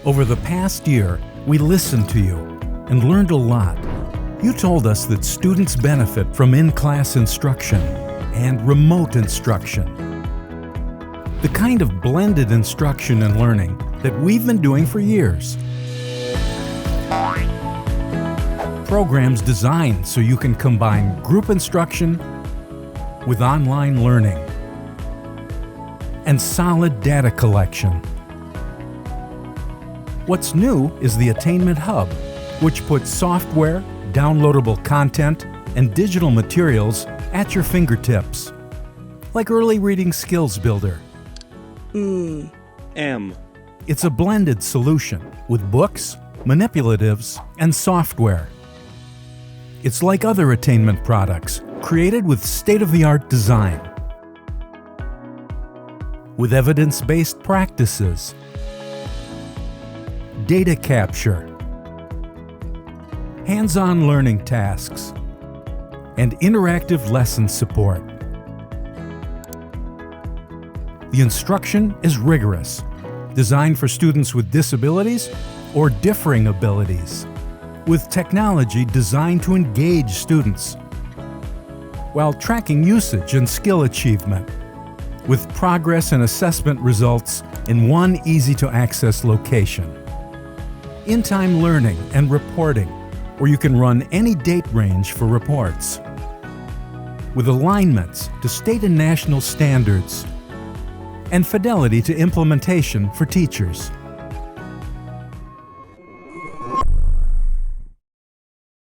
Over the past year, we listened to you and learned a lot. You told us that students benefit from in-class instruction and remote instruction. The kind of blended instruction and learning that we've been doing for years. Programs designed so you can combine group instruction with online learning and solid data collection. What's new is the Attainment Hub, which puts software, downloadable content, and digital materials at your fingertips. Like Early Reading Skills Builder. It's a blended solution with books, manipulatives, and software. It's like other attainment products, created with state-of-the-art design. With evidence-based practices, data capture, hands-on learning tasks, and interactive lesson support. The instruction is rigorous, designed for students with disabilities or differing abilities, with technology designed to engage students, while tracking usage and skill achievement, with progress and assessment results in one easy-to-access location. In-time learning and reporting, where you can run any date range for reports, with alignments to state and national standards, and fidelity to implementation for teachers.